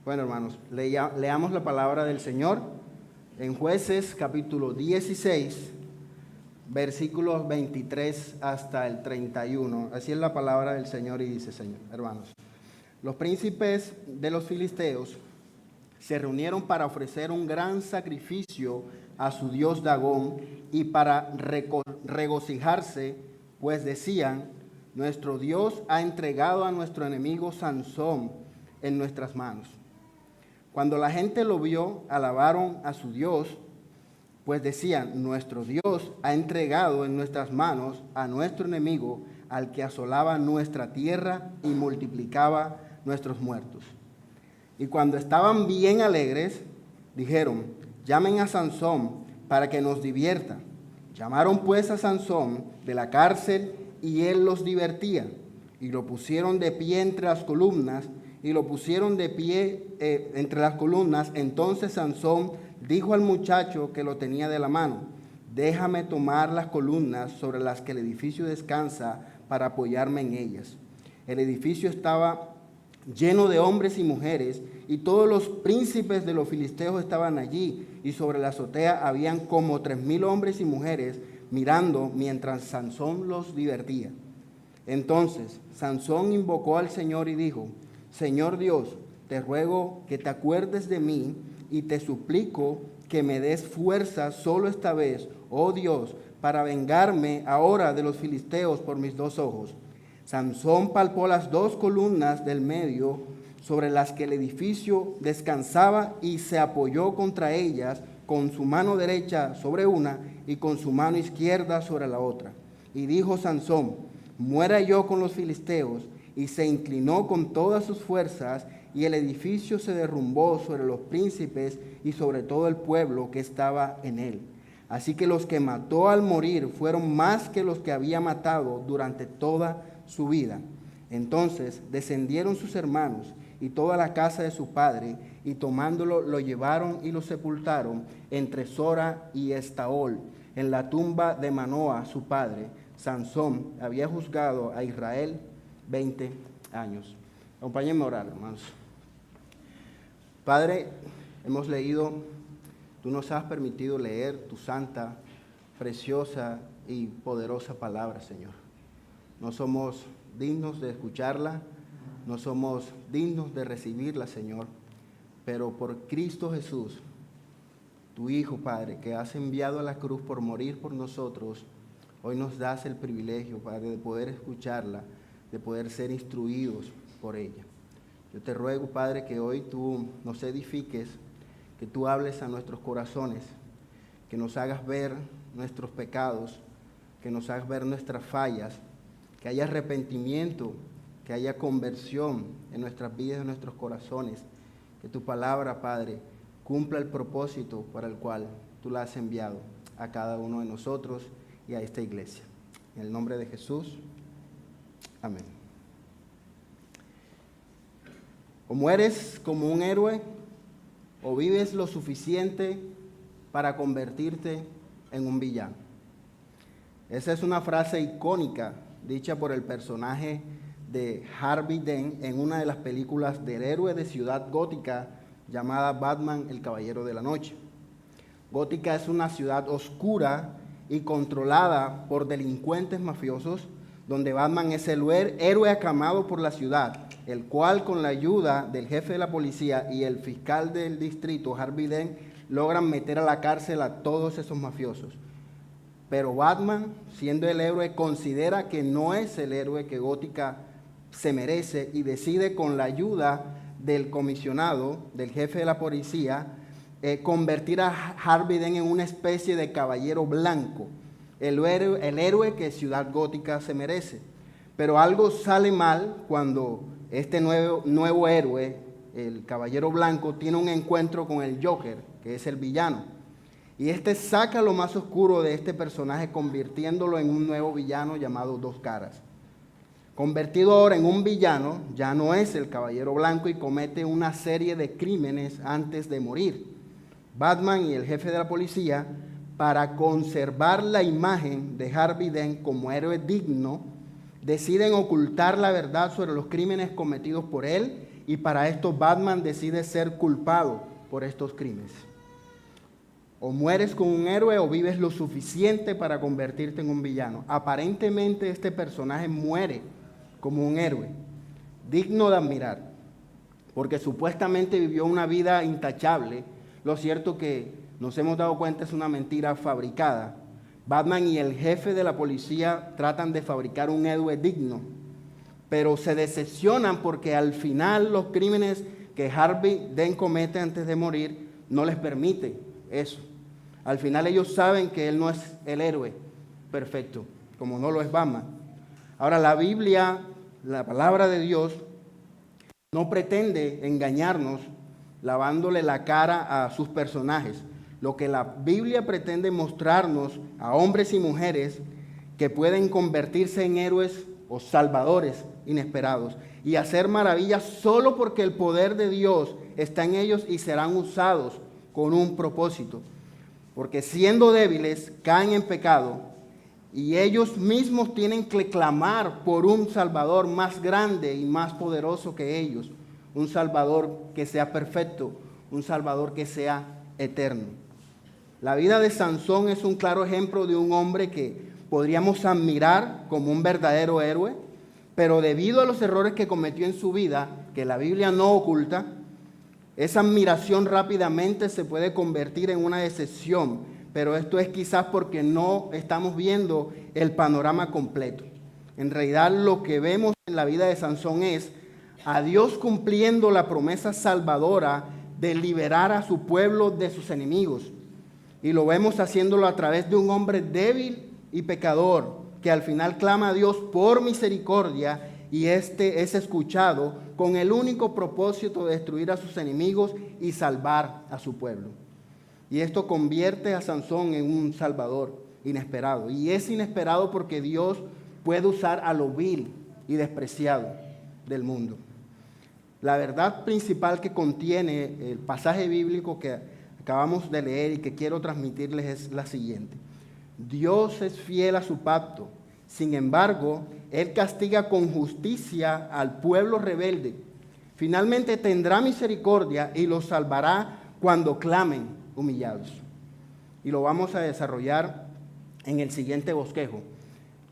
Bueno, hermanos, leamos la palabra del Señor en Jueces capítulo 16, versículos 23 hasta el 31. Así es la palabra del Señor y dice, Señor, hermanos, los príncipes de los filisteos se reunieron para ofrecer un gran sacrificio a su dios Dagón y para regocijarse, pues decían, nuestro Dios ha entregado a nuestro enemigo Sansón en nuestras manos. Cuando la gente lo vio, alabaron a su Dios, pues decían, nuestro Dios ha entregado en nuestras manos a nuestro enemigo, al que asolaba nuestra tierra y multiplicaba nuestros muertos. Y cuando estaban bien alegres, dijeron, llamen a Sansón para que nos divierta. Llamaron pues a Sansón de la cárcel y él los divertía. Y lo pusieron de pie entre las columnas, entre las columnas. Entonces Sansón dijo al muchacho que lo tenía de la mano, déjame tomar las columnas sobre las que el edificio descansa para apoyarme en ellas. El edificio estaba lleno de hombres y mujeres, y todos los príncipes de los filisteos estaban allí, y sobre la azotea habían como 3,000 hombres y mujeres mirando mientras Sansón los divertía. Entonces Sansón invocó al Señor y dijo, Señor Dios, te ruego que te acuerdes de mí y te suplico que me des fuerza solo esta vez, oh Dios, para vengarme ahora de los filisteos por mis 2 ojos. Sansón palpó las 2 columnas del medio sobre las que el edificio descansaba y se apoyó contra ellas con su mano derecha sobre una y con su mano izquierda sobre la otra. Y dijo Sansón, muera yo con los filisteos, y se inclinó con todas sus fuerzas, y el edificio se derrumbó sobre los príncipes y sobre todo el pueblo que estaba en él. Así que los que mató al morir fueron más que los que había matado durante toda su vida. Entonces descendieron sus hermanos y toda la casa de su padre, y tomándolo lo llevaron y lo sepultaron entre Sora y Estaol, en la tumba de Manoa su padre. Sansón había juzgado a Israel 20 años. Acompáñenme a orar, hermanos. Padre, hemos leído, tú nos has permitido leer tu santa, preciosa y poderosa palabra, Señor. No somos dignos de escucharla, no somos dignos de recibirla, Señor, pero por Cristo Jesús, tu Hijo, Padre, que has enviado a la cruz por morir por nosotros, hoy nos das el privilegio, Padre, de poder escucharla, de poder ser instruidos por ella. Yo te ruego, Padre, que hoy tú nos edifiques, que tú hables a nuestros corazones, que nos hagas ver nuestros pecados, que nos hagas ver nuestras fallas, que haya arrepentimiento, que haya conversión en nuestras vidas, en nuestros corazones, que tu palabra, Padre, cumpla el propósito para el cual tú la has enviado a cada uno de nosotros y a esta iglesia. En el nombre de Jesús, amén. O mueres como un héroe, o vives lo suficiente para convertirte en un villano. Esa es una frase icónica dicha por el personaje de Harvey Dent en una de las películas del héroe de ciudad gótica llamada Batman, el Caballero de la Noche. Gótica es una ciudad oscura y controlada por delincuentes mafiosos, donde Batman es el héroe aclamado por la ciudad, el cual con la ayuda del jefe de la policía y el fiscal del distrito, Harvey Dent, logran meter a la cárcel a todos esos mafiosos. Pero Batman, siendo el héroe, considera que no es el héroe que Gótica se merece y decide, con la ayuda del comisionado, del jefe de la policía, convertir a Harvey Dent en una especie de caballero blanco, el héroe que Ciudad Gótica se merece. Pero algo sale mal cuando este nuevo héroe, el caballero blanco, tiene un encuentro con el Joker, que es el villano. Y este saca lo más oscuro de este personaje, convirtiéndolo en un nuevo villano llamado Dos Caras. Convertido ahora en un villano, ya no es el caballero blanco y comete una serie de crímenes antes de morir. Batman y el jefe de la policía, para conservar la imagen de Harvey Dent como héroe digno, deciden ocultar la verdad sobre los crímenes cometidos por él y para esto Batman decide ser culpado por estos crímenes. O mueres como un héroe o vives lo suficiente para convertirte en un villano. Aparentemente este personaje muere como un héroe, digno de admirar, porque supuestamente vivió una vida intachable. Lo cierto que nos hemos dado cuenta es una mentira fabricada. Batman y el jefe de la policía tratan de fabricar un héroe digno, pero se decepcionan porque al final los crímenes que Harvey Dent comete antes de morir no les permite eso. Al final ellos saben que él no es el héroe perfecto, como no lo es Batman. Ahora la Biblia, la palabra de Dios, no pretende engañarnos lavándole la cara a sus personajes. Lo que la Biblia pretende mostrarnos a hombres y mujeres que pueden convertirse en héroes o salvadores inesperados y hacer maravillas solo porque el poder de Dios está en ellos y serán usados con un propósito. Porque siendo débiles caen en pecado y ellos mismos tienen que clamar por un Salvador más grande y más poderoso que ellos, un Salvador que sea perfecto, un Salvador que sea eterno. La vida de Sansón es un claro ejemplo de un hombre que podríamos admirar como un verdadero héroe, pero debido a los errores que cometió en su vida, que la Biblia no oculta, esa admiración rápidamente se puede convertir en una decepción, pero esto es quizás porque no estamos viendo el panorama completo. En realidad lo que vemos en la vida de Sansón es a Dios cumpliendo la promesa salvadora de liberar a su pueblo de sus enemigos. Y lo vemos haciéndolo a través de un hombre débil y pecador, que al final clama a Dios por misericordia y este es escuchado con el único propósito de destruir a sus enemigos y salvar a su pueblo. Y esto convierte a Sansón en un salvador inesperado. Y es inesperado porque Dios puede usar a lo vil y despreciado del mundo. La verdad principal que contiene el pasaje bíblico que acabamos de leer y que quiero transmitirles es la siguiente. Dios es fiel a su pacto. Sin embargo, Él castiga con justicia al pueblo rebelde. Finalmente tendrá misericordia y los salvará cuando clamen humillados. Y lo vamos a desarrollar en el siguiente bosquejo.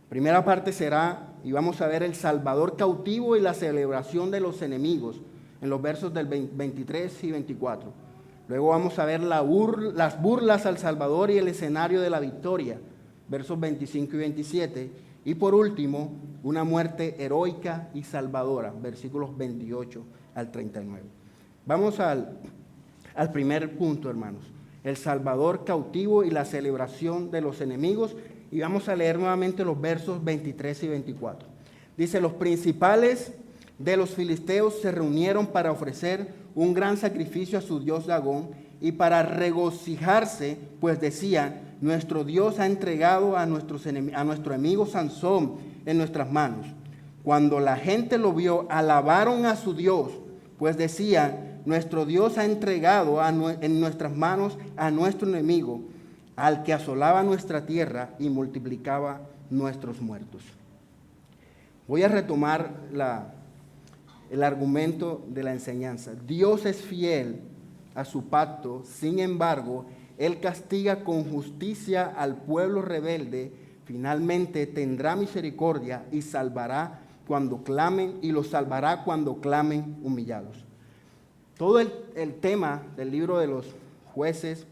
Primera parte será, y vamos a ver el Salvador cautivo y la celebración de los enemigos, en los versos del 23 y 24. Luego vamos a ver las burlas al Salvador y el escenario de la victoria, versos 25 y 27. Y por último, una muerte heroica y salvadora, versículos 28 al 39. Vamos al primer punto, hermanos. El Salvador cautivo y la celebración de los enemigos. Y vamos a leer nuevamente los versos 23 y 24. Dice, los principales de los filisteos se reunieron para ofrecer un gran sacrificio a su dios Dagón y para regocijarse, pues decían, nuestro Dios ha entregado a nuestro enemigo Sansón en nuestras manos. Cuando la gente lo vio, alabaron a su Dios, pues decían, nuestro Dios ha entregado en nuestras manos a nuestro enemigo, al que asolaba nuestra tierra y multiplicaba nuestros muertos. Voy a retomar el argumento de la enseñanza. Dios es fiel a su pacto, sin embargo, Él castiga con justicia al pueblo rebelde, finalmente tendrá misericordia y salvará cuando clamen, y los salvará cuando clamen humillados. Todo el tema del libro de los jueces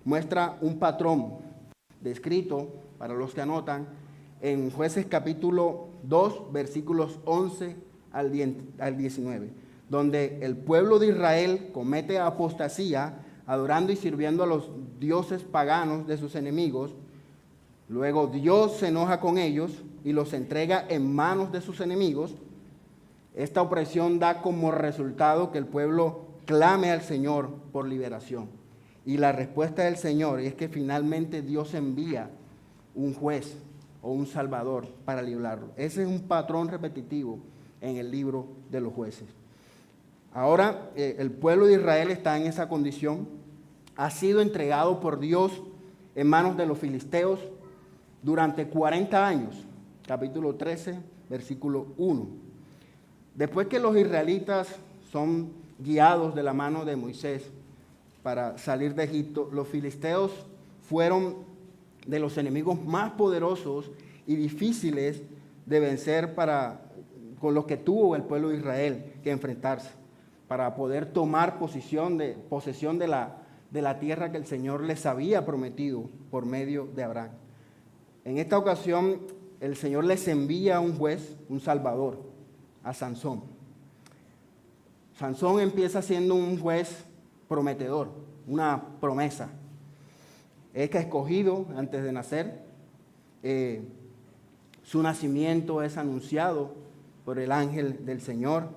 muestra un patrón descrito, para los que anotan, en Jueces capítulo 2, versículos 11 al 19, donde el pueblo de Israel comete apostasía, adorando y sirviendo a los dioses paganos de sus enemigos. Luego Dios se enoja con ellos y los entrega en manos de sus enemigos. Esta opresión da como resultado que el pueblo clame al Señor por liberación. Y la respuesta del Señor es que finalmente Dios envía un juez o un salvador para librarlo. Ese es un patrón repetitivo en el libro de los jueces. Ahora el pueblo de Israel está en esa condición, ha sido entregado por Dios en manos de los filisteos durante 40 años, capítulo 13, versículo 1. Después que los israelitas son guiados de la mano de Moisés para salir de Egipto. Los filisteos fueron de los enemigos más poderosos y difíciles de vencer con los que tuvo el pueblo de Israel que enfrentarse, para poder tomar posesión de la tierra que el Señor les había prometido por medio de Abraham. En esta ocasión, el Señor les envía a un juez, un salvador, a Sansón. Sansón empieza siendo un juez prometedor, una promesa. Es que escogido antes de nacer, su nacimiento es anunciado por el ángel del Señor.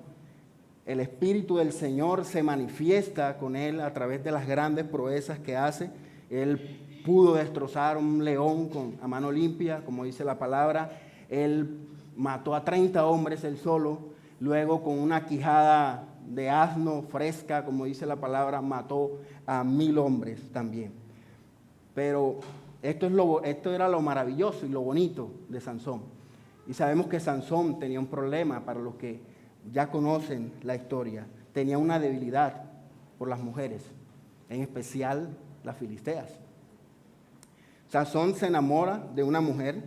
El Espíritu del Señor se manifiesta con él a través de las grandes proezas que hace. Él pudo destrozar un león a mano limpia, como dice la palabra. Él mató a 30 hombres él solo. Luego, con una quijada de asno fresca, como dice la palabra, mató a 1000 hombres también. Pero esto era lo maravilloso y lo bonito de Sansón. Y sabemos que Sansón tenía un problema, para los que ya conocen la historia. Tenía una debilidad por las mujeres, en especial las filisteas. Sansón se enamora de una mujer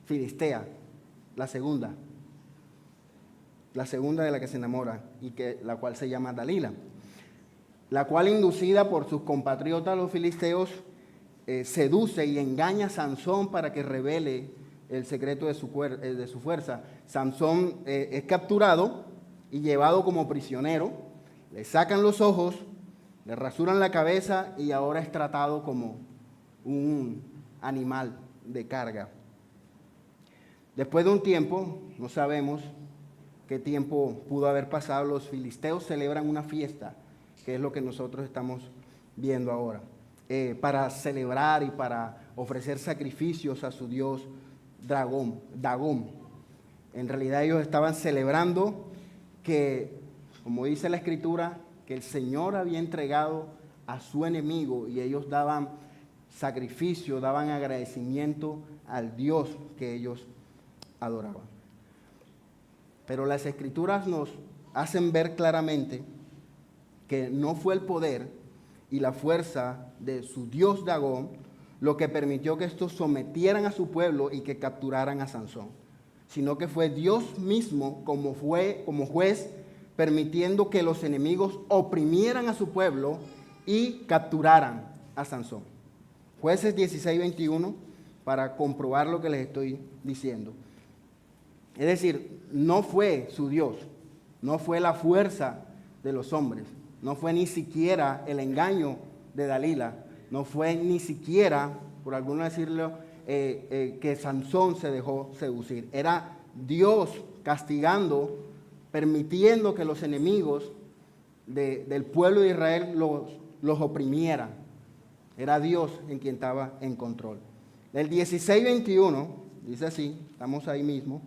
filistea, la segunda de la que se enamora, la cual se llama Dalila, la cual, inducida por sus compatriotas los filisteos, seduce y engaña a Sansón para que revele el secreto de su fuerza. Sansón es capturado y llevado como prisionero, le sacan los ojos, le rasuran la cabeza y ahora es tratado como un animal de carga. Después de un tiempo, no sabemos qué tiempo pudo haber pasado, los filisteos celebran una fiesta, que es lo que nosotros estamos viendo ahora, para celebrar y para ofrecer sacrificios a su dios Dagón. En realidad ellos estaban celebrando que, como dice la Escritura, que el Señor había entregado a su enemigo, y ellos daban sacrificio, daban agradecimiento al Dios que ellos adoraban. Pero las Escrituras nos hacen ver claramente que no fue el poder y la fuerza de su dios Dagón lo que permitió que estos sometieran a su pueblo y que capturaran a Sansón, sino que fue Dios mismo como juez, permitiendo que los enemigos oprimieran a su pueblo y capturaran a Sansón. Jueces 16:21, para comprobar lo que les estoy diciendo. Es decir, no fue su Dios, no fue la fuerza de los hombres, no fue ni siquiera el engaño de Dalila, no fue ni siquiera, por alguno decirlo, que Sansón se dejó seducir. Era Dios castigando, permitiendo que los enemigos del pueblo de Israel los oprimieran. Era Dios en quien estaba en control. El 16:21 dice así, estamos ahí mismo.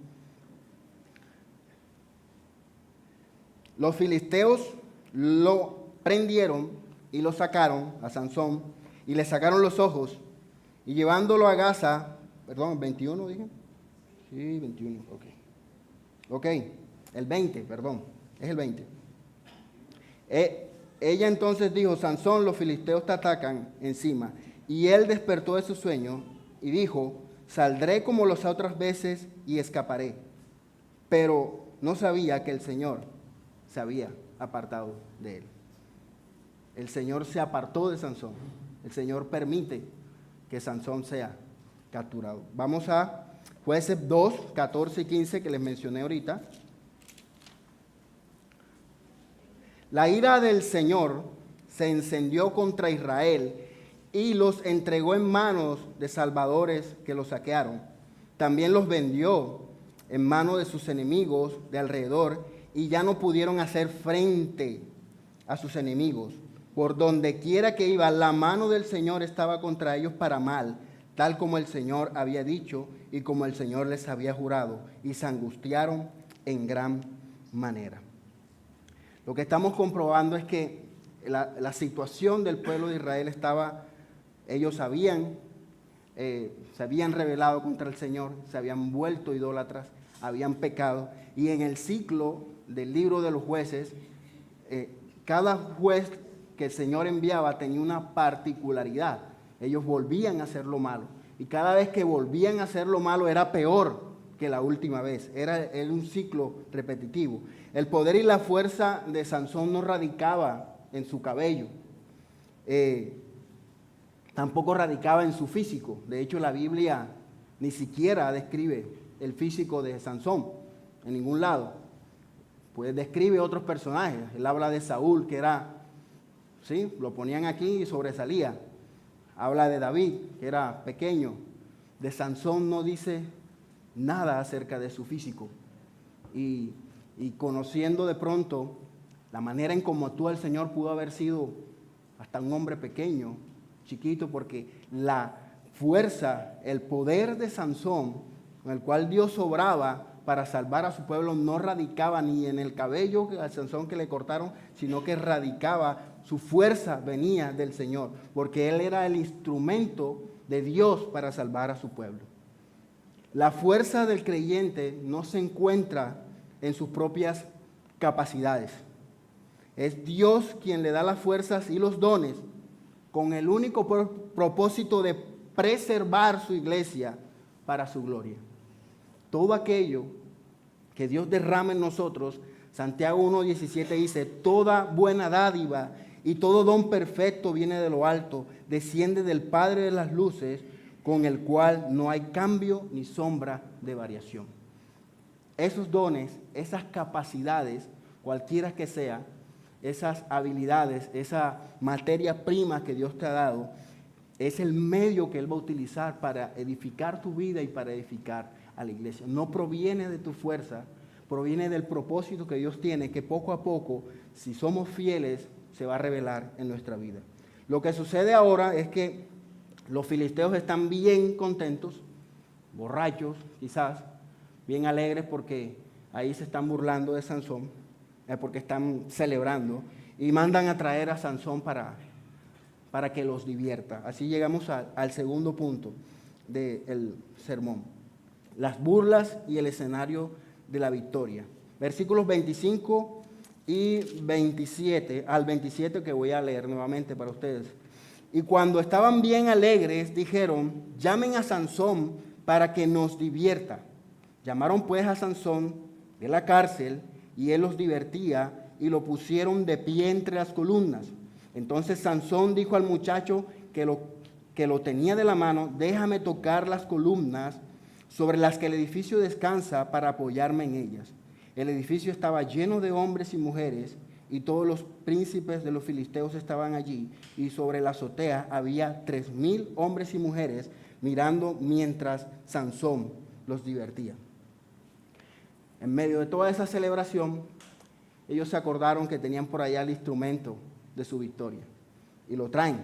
Los filisteos lo prendieron y lo sacaron a Sansón y le sacaron los ojos, y llevándolo a Gaza, perdón, 21 dije. Sí, 21, ok, el 20, perdón, es el 20. Ella entonces dijo: Sansón, los filisteos te atacan encima. Y él despertó de su sueño y dijo: saldré como las otras veces y escaparé. Pero no sabía que el Señor se había apartado de él. El Señor se apartó de Sansón. El Señor permite que Sansón sea capturado. Vamos a Jueces 2, 14 y 15, que les mencioné ahorita. La ira del Señor se encendió contra Israel y los entregó en manos de salvadores que los saquearon. También los vendió en manos de sus enemigos de alrededor, y ya no pudieron hacer frente a sus enemigos. Por donde quiera que iba, la mano del Señor estaba contra ellos para mal, tal como el Señor había dicho y como el Señor les había jurado, y se angustiaron en gran manera. Lo que estamos comprobando es que la situación del pueblo de Israel ellos se habían rebelado contra el Señor, se habían vuelto idólatras, habían pecado, y en el ciclo del libro de los jueces, Cada juez que el Señor enviaba tenía una particularidad. Ellos volvían a hacer lo malo. Y cada vez que volvían a hacer lo malo era peor que la última vez. Era un ciclo repetitivo. El poder y la fuerza de Sansón no radicaba en su cabello. Tampoco radicaba en su físico. De hecho, la Biblia ni siquiera describe el físico de Sansón en ningún lado. Pues describe otros personajes. Él habla de Saúl, que era, ¿sí? Lo ponían aquí y sobresalía. Habla de David, que era pequeño. De Sansón no dice nada acerca de su físico. Y conociendo de pronto la manera en cómo actúa el Señor, pudo haber sido hasta un hombre pequeño, chiquito, porque la fuerza, el poder de Sansón, con el cual Dios obraba para salvar a su pueblo, no radicaba ni en el cabello a Sansón que le cortaron, sino que radicaba, su fuerza venía del Señor, porque él era el instrumento de Dios para salvar a su pueblo. La fuerza del creyente no se encuentra en sus propias capacidades. Es Dios quien le da las fuerzas y los dones con el único propósito de preservar su iglesia para su gloria. Todo aquello que Dios derrama en nosotros, Santiago 1:17 dice, toda buena dádiva y todo don perfecto viene de lo alto, desciende del Padre de las luces, con el cual no hay cambio ni sombra de variación. Esos dones, esas capacidades, cualquiera que sea, esas habilidades, esa materia prima que Dios te ha dado, es el medio que Él va a utilizar para edificar tu vida y para edificar a la iglesia. No proviene de tu fuerza, proviene del propósito que Dios tiene, que poco a poco, si somos fieles, se va a revelar en nuestra vida. Lo que sucede ahora es que los filisteos están bien contentos, borrachos quizás, bien alegres porque ahí se están burlando de Sansón, porque están celebrando, y mandan a traer a Sansón para que los divierta. Así llegamos al segundo punto del sermón. Las burlas y el escenario de la victoria. Versículos 25 y 27, al 27 que voy a leer nuevamente para ustedes. Y cuando estaban bien alegres, dijeron, llamen a Sansón para que nos divierta. Llamaron pues a Sansón de la cárcel, y él los divertía, y lo pusieron de pie entre las columnas. Entonces Sansón dijo al muchacho que lo tenía de la mano, déjame tocar las columnas sobre las que el edificio descansa para apoyarme en ellas. El edificio estaba lleno de hombres y mujeres, y todos los príncipes de los filisteos estaban allí, y sobre la azotea había 3,000 hombres y mujeres mirando mientras Sansón los divertía. En medio de toda esa celebración, ellos se acordaron que tenían por allá el instrumento de su victoria, y lo traen.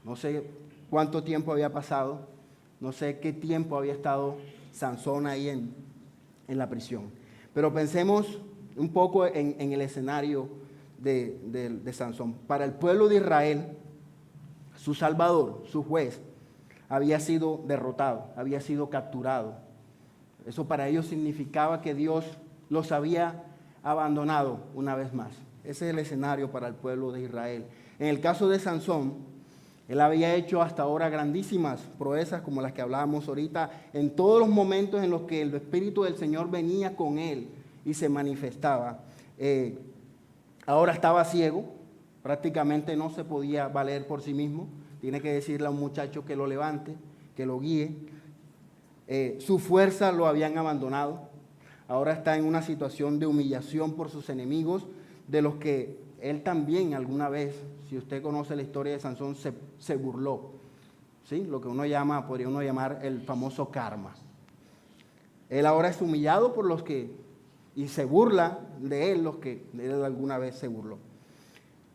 No sé cuánto tiempo había pasado, no sé qué tiempo había estado Sansón ahí en la prisión. Pero pensemos un poco en el escenario de Sansón. Para el pueblo de Israel, su salvador, su juez, había sido derrotado, había sido capturado. Eso para ellos significaba que Dios los había abandonado una vez más. Ese es el escenario para el pueblo de Israel. En el caso de Sansón, él había hecho hasta ahora grandísimas proezas como las que hablábamos ahorita, en todos los momentos en los que el Espíritu del Señor venía con él y se manifestaba. Ahora estaba ciego, prácticamente no se podía valer por sí mismo. Tiene que decirle a un muchacho que lo levante, que lo guíe. Su fuerza lo habían abandonado. Ahora está en una situación de humillación por sus enemigos, de los que él también alguna vez, si usted conoce la historia de Sansón, se burló. ¿Sí? Lo que podría uno llamar el famoso karma. Él ahora es humillado por los que, y se burla de él, los que él alguna vez se burló.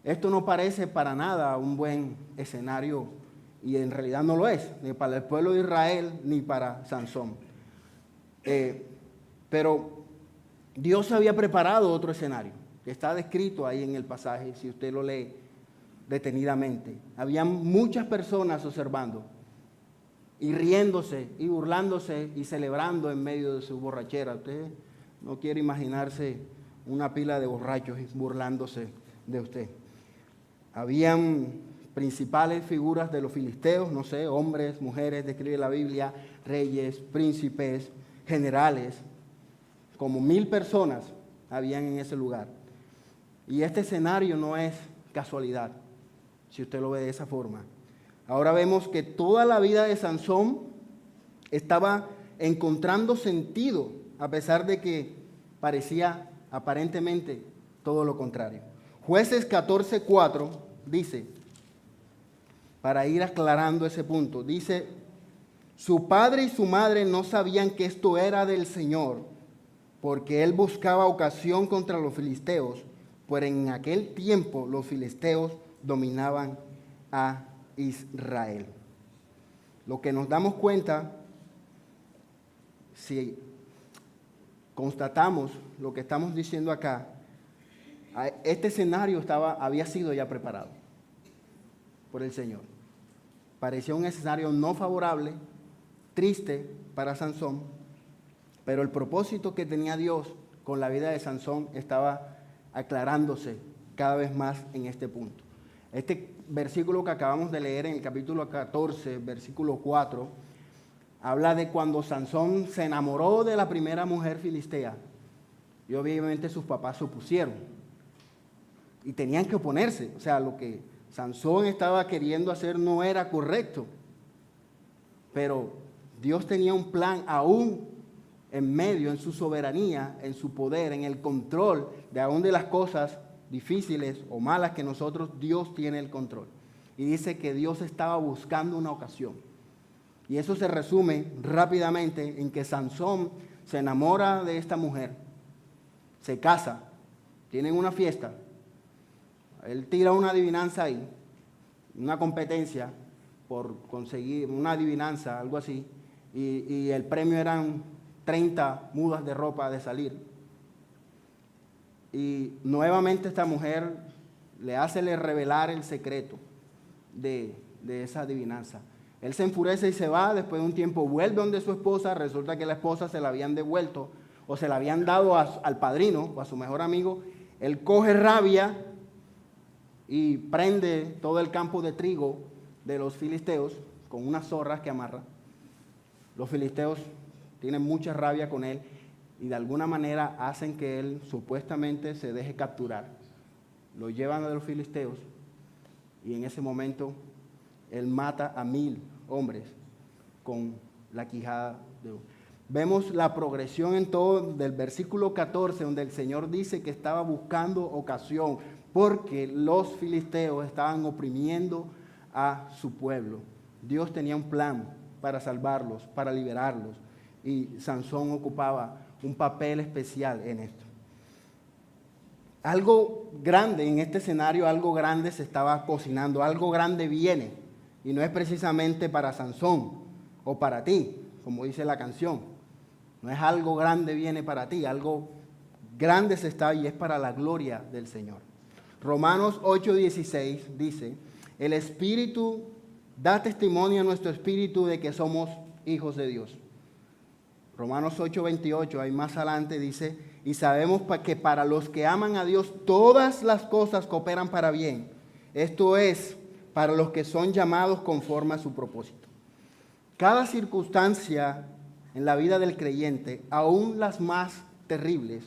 Esto no parece para nada un buen escenario, y en realidad no lo es, ni para el pueblo de Israel, ni para Sansón. Pero Dios había preparado otro escenario, que está descrito ahí en el pasaje, si usted lo lee detenidamente. Había muchas personas observando, y riéndose, y burlándose, y celebrando en medio de su borrachera. Usted no quiere imaginarse una pila de borrachos burlándose de usted. Habían principales figuras de los filisteos, no sé, hombres, mujeres, describe la Biblia, reyes, príncipes, generales, como 1000 personas habían en ese lugar. Y este escenario no es casualidad, si usted lo ve de esa forma. Ahora vemos que toda la vida de Sansón estaba encontrando sentido, a pesar de que parecía aparentemente todo lo contrario. Jueces 14:4 dice, para ir aclarando ese punto, dice, su padre y su madre no sabían que esto era del Señor, porque él buscaba ocasión contra los filisteos, pues en aquel tiempo los filisteos dominaban a Israel. Lo que nos damos cuenta, si constatamos lo que estamos diciendo acá, este escenario había sido ya preparado por el Señor. Parecía un escenario no favorable, triste para Sansón, pero el propósito que tenía Dios con la vida de Sansón estaba aclarándose cada vez más en este punto. Este versículo que acabamos de leer en el capítulo 14, versículo 4, habla de cuando Sansón se enamoró de la primera mujer filistea. Y obviamente sus papás se opusieron. Y tenían que oponerse. O sea, lo que Sansón estaba queriendo hacer no era correcto. Pero Dios tenía un plan aún en medio, en su soberanía, en su poder, en el control de aún de las cosas difíciles o malas que nosotros, Dios tiene el control. Y dice que Dios estaba buscando una ocasión. Y eso se resume rápidamente en que Sansón se enamora de esta mujer, se casa, tienen una fiesta, él tira una adivinanza ahí, una competencia por conseguir una adivinanza, algo así, y el premio eran 30 mudas de ropa de salir. Y nuevamente esta mujer le hace revelar el secreto de esa adivinanza. Él se enfurece y se va, después de un tiempo vuelve donde su esposa, resulta que la esposa se la habían devuelto o se la habían dado al padrino o a su mejor amigo. Él coge rabia y prende todo el campo de trigo de los filisteos con unas zorras que amarra. Los filisteos tienen mucha rabia con él y de alguna manera hacen que él supuestamente se deje capturar. Lo llevan a los filisteos y en ese momento él mata a 1000 hombres con la quijada de oro. Vemos la progresión en todo del versículo 14, donde el Señor dice que estaba buscando ocasión, porque los filisteos estaban oprimiendo a su pueblo. Dios tenía un plan para salvarlos, para liberarlos, y Sansón ocupaba un papel especial en esto. Algo grande en este escenario, algo grande se estaba cocinando, algo grande viene, y no es precisamente para Sansón o para ti, como dice la canción. No es algo grande viene para ti, algo grande se está y es para la gloria del Señor. Romanos 8:16 dice, el Espíritu da testimonio a nuestro espíritu de que somos hijos de Dios. Romanos 8:28, ahí más adelante dice, y sabemos que para los que aman a Dios todas las cosas cooperan para bien. Esto es, para los que son llamados conforme a su propósito. Cada circunstancia en la vida del creyente, aún las más terribles,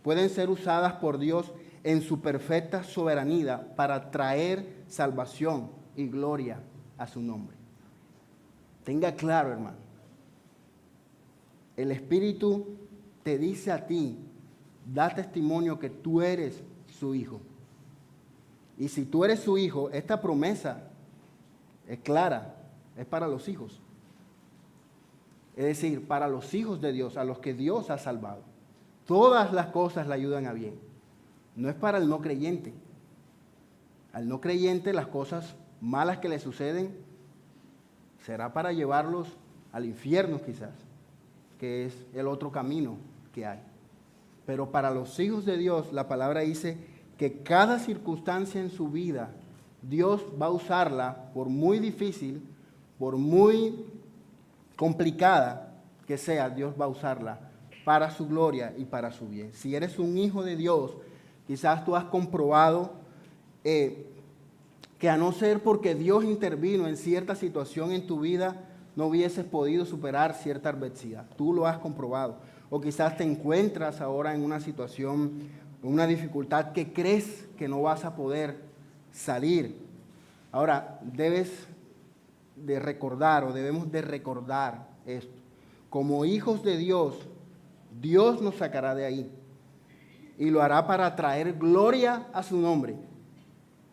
pueden ser usadas por Dios en su perfecta soberanía para traer salvación y gloria a su nombre. Tenga claro, hermano, el Espíritu te dice a ti, da testimonio que tú eres su hijo. Y si tú eres su hijo, esta promesa es clara, es para los hijos. Es decir, para los hijos de Dios, a los que Dios ha salvado. Todas las cosas le ayudan a bien. No es para el no creyente. Al no creyente las cosas malas que le suceden será para llevarlos al infierno quizás, que es el otro camino que hay. Pero para los hijos de Dios, la palabra dice que cada circunstancia en su vida, Dios va a usarla, por muy difícil, por muy complicada que sea, Dios va a usarla para su gloria y para su bien. Si eres un hijo de Dios, quizás tú has comprobado que a no ser porque Dios intervino en cierta situación en tu vida, no hubieses podido superar cierta adversidad. Tú lo has comprobado. O quizás te encuentras ahora en una situación, una dificultad que crees que no vas a poder salir. Ahora, debes de recordar o debemos de recordar esto. Como hijos de Dios, Dios nos sacará de ahí y lo hará para traer gloria a su nombre,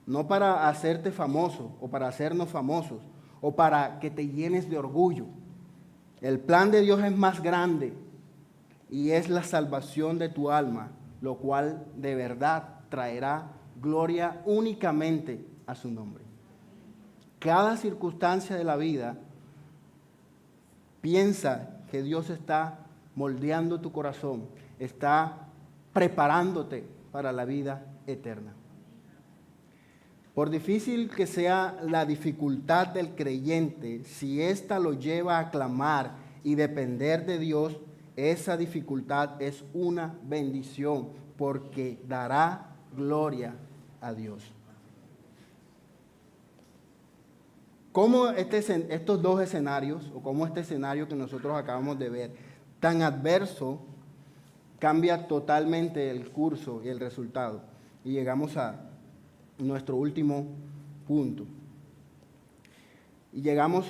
no para hacerte famoso o para hacernos famosos o para que te llenes de orgullo. El plan de Dios es más grande y es la salvación de tu alma, lo cual de verdad traerá gloria únicamente a su nombre. Cada circunstancia de la vida, piensa que Dios está moldeando tu corazón, está preparándote para la vida eterna. Por difícil que sea la dificultad del creyente, si ésta lo lleva a clamar y depender de Dios, esa dificultad es una bendición porque dará gloria a Dios. ¿Cómo estos dos escenarios, o cómo este escenario que nosotros acabamos de ver, tan adverso, cambia totalmente el curso y el resultado? Y llegamos a nuestro último punto. Y llegamos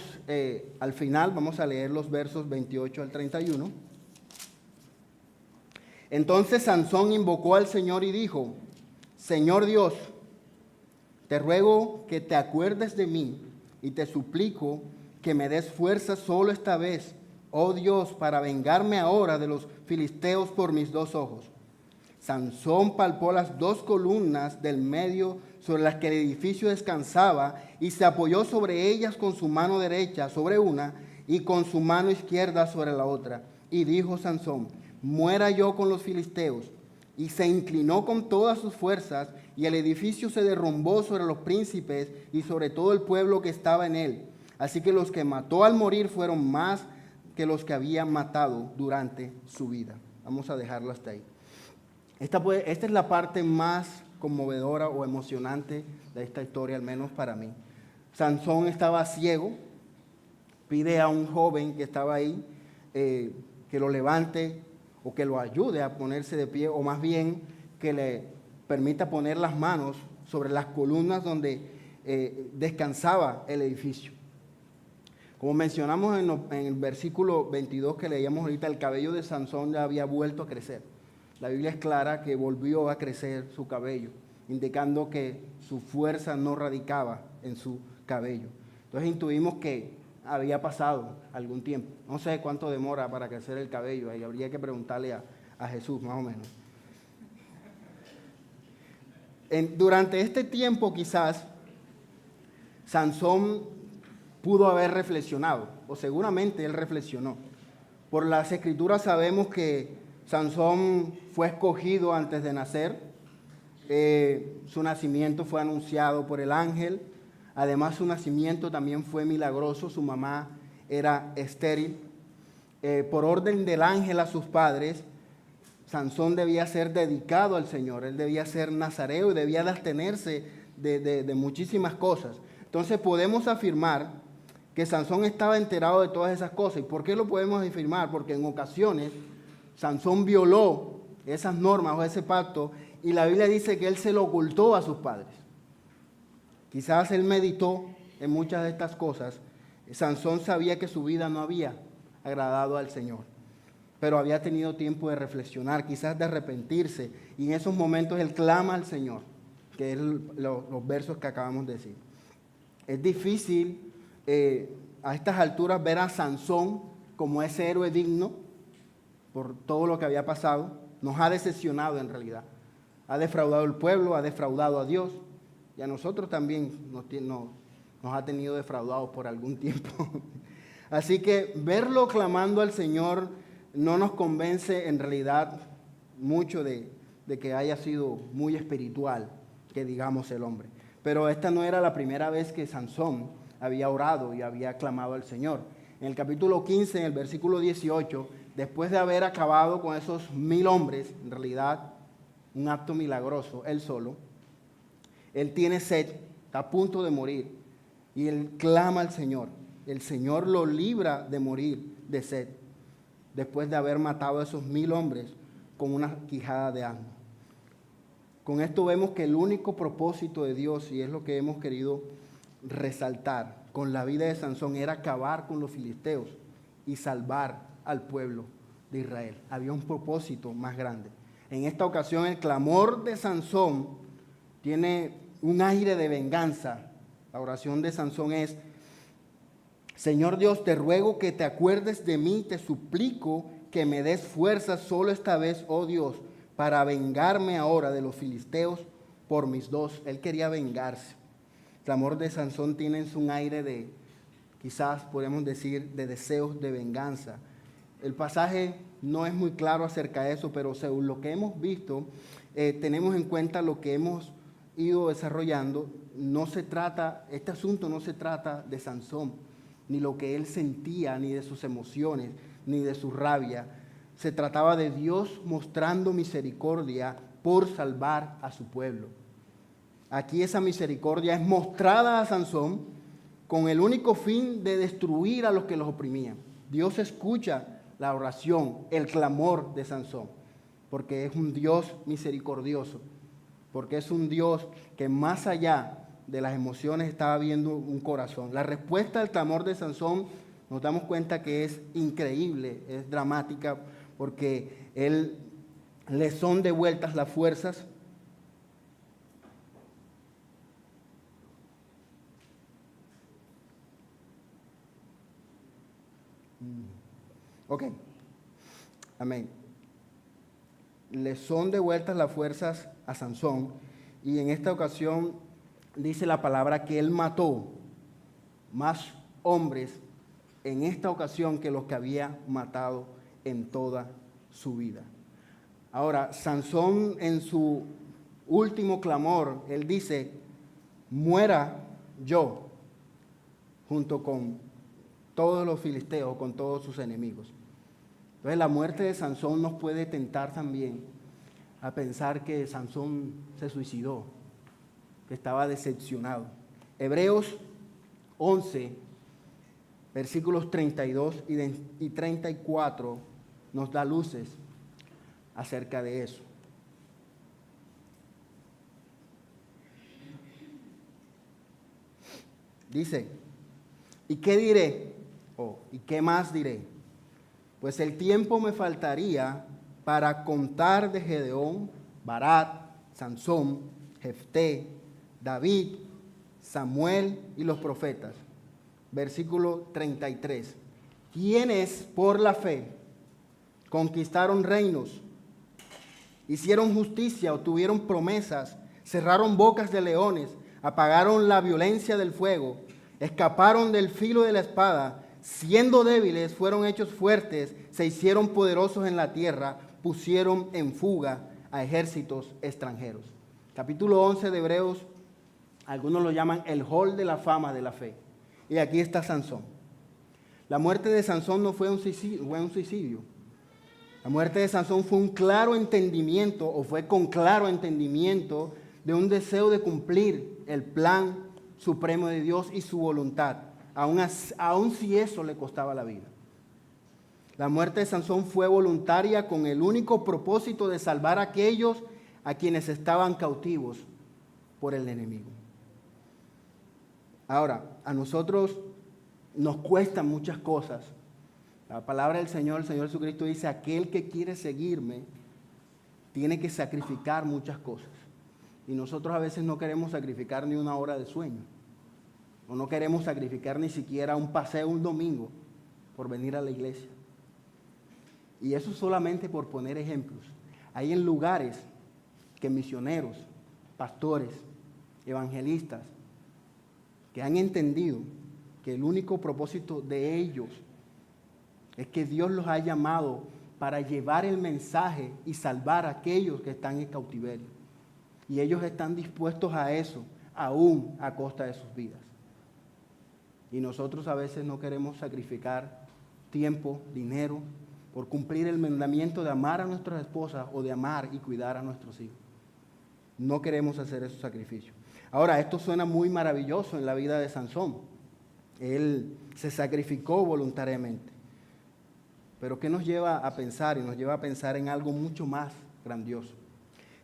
al final, vamos a leer los versos 28 al 31. Entonces Sansón invocó al Señor y dijo: Señor Dios, te ruego que te acuerdes de mí y te suplico que me des fuerza solo esta vez, oh Dios, para vengarme ahora de los filisteos por mis dos ojos. Sansón palpó las dos columnas del medio sobre las que el edificio descansaba y se apoyó sobre ellas con su mano derecha sobre una y con su mano izquierda sobre la otra. Y dijo Sansón: muera yo con los filisteos. Y se inclinó con todas sus fuerzas, y el edificio se derrumbó sobre los príncipes y sobre todo el pueblo que estaba en él. Así que los que mató al morir fueron más que los que había matado durante su vida. Vamos a dejarlo hasta ahí. Esta es la parte más conmovedora o emocionante de esta historia, al menos para mí. Sansón estaba ciego, pide a un joven que estaba ahí que lo levante o que lo ayude a ponerse de pie, o más bien que le permita poner las manos sobre las columnas donde descansaba el edificio. Como mencionamos en el versículo 22 que leíamos ahorita, el cabello de Sansón ya había vuelto a crecer. La Biblia es clara que volvió a crecer su cabello, indicando que su fuerza no radicaba en su cabello. Entonces intuimos que había pasado algún tiempo. No sé cuánto demora para crecer el cabello, ahí habría que preguntarle a Jesús más o menos. Durante este tiempo quizás Sansón pudo haber reflexionado, o seguramente él reflexionó. Por las escrituras sabemos que Sansón fue escogido antes de nacer, su nacimiento fue anunciado por el ángel, además su nacimiento también fue milagroso, su mamá era estéril. Por orden del ángel a sus padres, Sansón debía ser dedicado al Señor, él debía ser nazareo y debía de abstenerse de muchísimas cosas. Entonces podemos afirmar que Sansón estaba enterado de todas esas cosas. ¿Y por qué lo podemos afirmar? Porque en ocasiones Sansón violó esas normas o ese pacto y la Biblia dice que él se lo ocultó a sus padres. Quizás él meditó en muchas de estas cosas. Sansón sabía que su vida no había agradado al Señor, pero había tenido tiempo de reflexionar, quizás de arrepentirse, y en esos momentos él clama al Señor, que es los versos que acabamos de decir. Es difícil a estas alturas ver a Sansón como ese héroe digno por todo lo que había pasado. Nos ha decepcionado en realidad. Ha defraudado al pueblo, ha defraudado a Dios, y a nosotros también nos ha tenido defraudados por algún tiempo. Así que verlo clamando al Señor no nos convence en realidad mucho de que haya sido muy espiritual, que digamos el hombre. Pero esta no era la primera vez que Sansón había orado y había clamado al Señor. En el capítulo 15, en el versículo 18, después de haber acabado con esos 1000 hombres, en realidad un acto milagroso, él solo, él tiene sed, está a punto de morir, y él clama al Señor. El Señor lo libra de morir de sed, después de haber matado a esos 1000 hombres con una quijada de asno. Con esto vemos que el único propósito de Dios, y es lo que hemos querido resaltar con la vida de Sansón, era acabar con los filisteos y salvar al pueblo de Israel. Había un propósito más grande. En esta ocasión el clamor de Sansón tiene un aire de venganza. La oración de Sansón es: Señor Dios, te ruego que te acuerdes de mí, te suplico que me des fuerza solo esta vez, oh Dios, para vengarme ahora de los filisteos por mis dos. Él quería vengarse. El clamor de Sansón tiene un aire de, quizás podemos decir, de deseos de venganza. El pasaje no es muy claro acerca de eso, pero según lo que hemos visto, tenemos en cuenta lo que hemos ido desarrollando. No se trata, este asunto no se trata de Sansón, ni lo que él sentía, ni de sus emociones, ni de su rabia. Se trataba de Dios mostrando misericordia por salvar a su pueblo. Aquí esa misericordia es mostrada a Sansón con el único fin de destruir a los que los oprimían. Dios escucha la oración, el clamor de Sansón, porque es un Dios misericordioso, porque es un Dios que más allá de las emociones estaba viendo un corazón. La respuesta al clamor de Sansón nos damos cuenta que es increíble, es dramática, porque él le son devueltas las fuerzas. Ok, amén. Le son devueltas las fuerzas a Sansón, y en esta ocasión dice la palabra que él mató más hombres en esta ocasión que los que había matado en toda su vida. Ahora, Sansón en su último clamor, él dice: muera yo junto con todos los filisteos, con todos sus enemigos. Entonces la muerte de Sansón nos puede tentar también a pensar que Sansón se suicidó, que estaba decepcionado. Hebreos 11, versículos 32 y 34 nos da luces acerca de eso. Dice: ¿y qué diré? ¿Y qué más diré? Pues el tiempo me faltaría para contar de Gedeón, Barak, Sansón, Jefté, David, Samuel y los profetas. Versículo 33. Quienes por la fe conquistaron reinos, hicieron justicia, obtuvieron promesas, cerraron bocas de leones, apagaron la violencia del fuego, escaparon del filo de la espada, siendo débiles fueron hechos fuertes, se hicieron poderosos en la tierra, pusieron en fuga a ejércitos extranjeros. Capítulo 11 de Hebreos, algunos lo llaman el hall de la fama de la fe. Y aquí está Sansón. La muerte de Sansón no fue un suicidio. La muerte de Sansón fue un claro entendimiento, o fue con claro entendimiento de un deseo de cumplir el plan supremo de Dios y su voluntad, aun si eso le costaba la vida. La muerte de Sansón fue voluntaria con el único propósito de salvar a aquellos a quienes estaban cautivos por el enemigo. Ahora, a nosotros nos cuestan muchas cosas. La palabra del Señor, el Señor Jesucristo dice: aquel que quiere seguirme tiene que sacrificar muchas cosas. Y nosotros a veces no queremos sacrificar ni una hora de sueño, o no queremos sacrificar ni siquiera un paseo un domingo por venir a la iglesia. Y eso solamente por poner ejemplos. Hay en lugares que misioneros, pastores, evangelistas, que han entendido que el único propósito de ellos es que Dios los ha llamado para llevar el mensaje y salvar a aquellos que están en cautiverio. Y ellos están dispuestos a eso, aún a costa de sus vidas. Y nosotros a veces no queremos sacrificar tiempo, dinero, por cumplir el mandamiento de amar a nuestras esposas o de amar y cuidar a nuestros hijos. No queremos hacer esos sacrificios. Ahora, esto suena muy maravilloso en la vida de Sansón. Él se sacrificó voluntariamente. Pero ¿qué nos lleva a pensar? Y nos lleva a pensar en algo mucho más grandioso.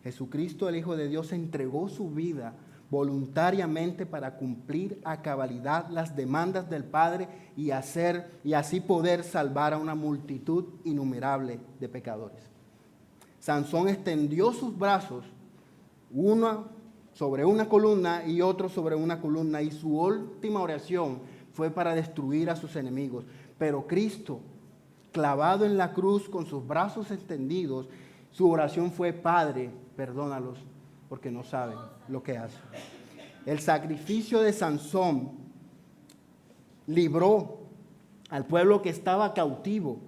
Jesucristo, el Hijo de Dios, entregó su vida voluntariamente para cumplir a cabalidad las demandas del Padre y así poder salvar a una multitud innumerable de pecadores. Sansón extendió sus brazos, uno sobre una columna y otro sobre una columna, y su última oración fue para destruir a sus enemigos. Pero Cristo, clavado en la cruz con sus brazos extendidos, su oración fue: Padre, perdónalos porque no saben lo que hacen. El sacrificio de Sansón libró al pueblo que estaba cautivo,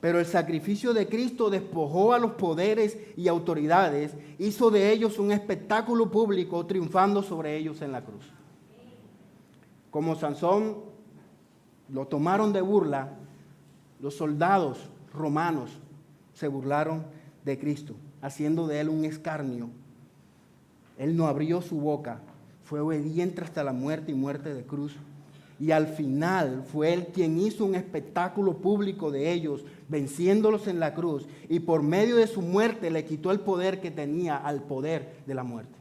pero el sacrificio de Cristo despojó a los poderes y autoridades, hizo de ellos un espectáculo público, triunfando sobre ellos en la cruz. Como Sansón lo tomaron de burla, los soldados romanos se burlaron de Cristo, haciendo de él un escarnio. Él no abrió su boca, fue obediente hasta la muerte y muerte de cruz. Y al final fue él quien hizo un espectáculo público de ellos, venciéndolos en la cruz. Y por medio de su muerte le quitó el poder que tenía al poder de la muerte.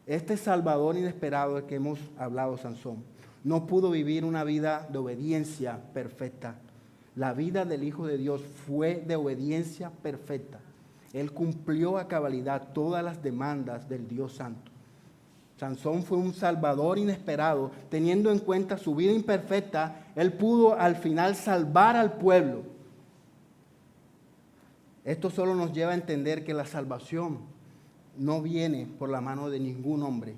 Este Salvador inesperado del que hemos hablado, Sansón, no pudo vivir una vida de obediencia perfecta. La vida del Hijo de Dios fue de obediencia perfecta. Él cumplió a cabalidad todas las demandas del Dios Santo. Sansón fue un Salvador inesperado. Teniendo en cuenta su vida imperfecta, él pudo al final salvar al pueblo. Esto solo nos lleva a entender que la salvación no viene por la mano de ningún hombre.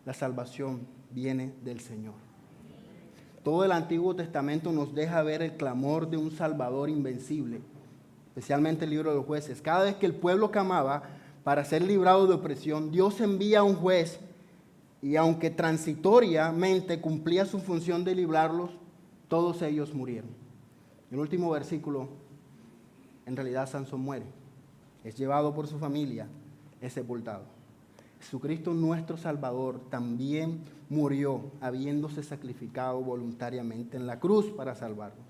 La salvación viene del Señor. Todo el Antiguo Testamento nos deja ver el clamor de un Salvador invencible, especialmente el libro de los jueces. Cada vez que el pueblo clamaba para ser librado de opresión, Dios envía a un juez, y aunque transitoriamente cumplía su función de librarlos, todos ellos murieron. El último versículo, en realidad Sansón muere, es llevado por su familia, es sepultado. Jesucristo, nuestro Salvador, también murió habiéndose sacrificado voluntariamente en la cruz para salvarnos.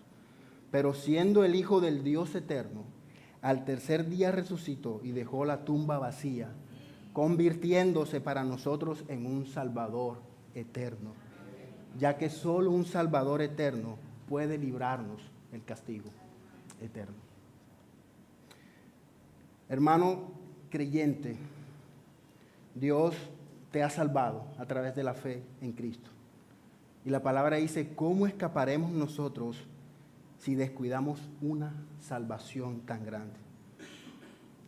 Pero siendo el Hijo del Dios eterno, al tercer día resucitó y dejó la tumba vacía, convirtiéndose para nosotros en un Salvador eterno, ya que solo un Salvador eterno puede librarnos del castigo eterno. Hermano creyente, Dios te ha salvado a través de la fe en Cristo. Y la palabra dice: ¿cómo escaparemos nosotros si descuidamos una salvación tan grande?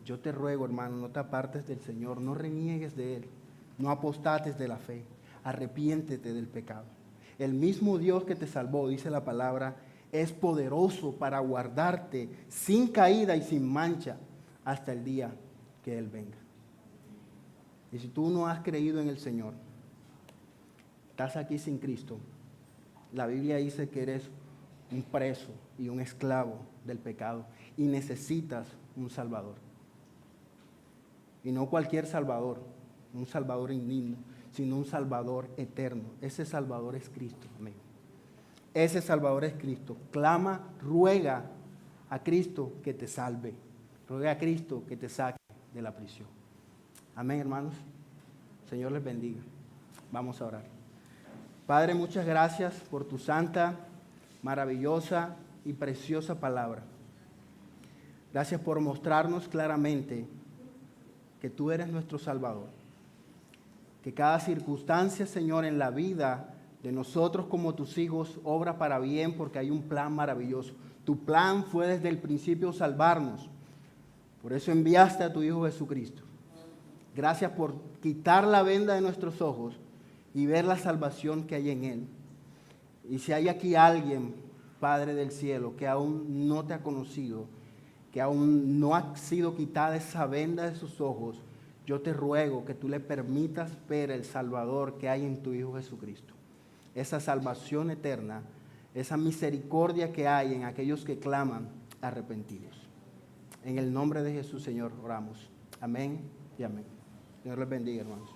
Yo te ruego, hermano, no te apartes del Señor, no reniegues de Él, no apostates de la fe, arrepiéntete del pecado. El mismo Dios que te salvó, dice la palabra, es poderoso para guardarte sin caída y sin mancha hasta el día que Él venga. Y si tú no has creído en el Señor, estás aquí sin Cristo, la Biblia dice que eres un preso y un esclavo del pecado y necesitas un Salvador. Y no cualquier Salvador, un Salvador indigno, sino un Salvador eterno. Ese Salvador es Cristo, amigo. Ese Salvador es Cristo. Clama, ruega a Cristo que te salve. Ruega a Cristo que te saque de la prisión. Amén, hermanos. Señor les bendiga. Vamos a orar. Padre, muchas gracias por tu santa, maravillosa y preciosa palabra. Gracias por mostrarnos claramente que tú eres nuestro Salvador. Que cada circunstancia, Señor, en la vida de nosotros como tus hijos obra para bien, porque hay un plan maravilloso. Tu plan fue desde el principio salvarnos. Por eso enviaste a tu Hijo Jesucristo. Gracias por quitar la venda de nuestros ojos y ver la salvación que hay en Él. Y si hay aquí alguien, Padre del cielo, que aún no te ha conocido, que aún no ha sido quitada esa venda de sus ojos, yo te ruego que tú le permitas ver el Salvador que hay en tu Hijo Jesucristo. Esa salvación eterna esa misericordia que hay en aquellos que claman arrepentidos. En el nombre de Jesús, Señor, oramos. Amén y amén. Dios les bendiga, hermanos.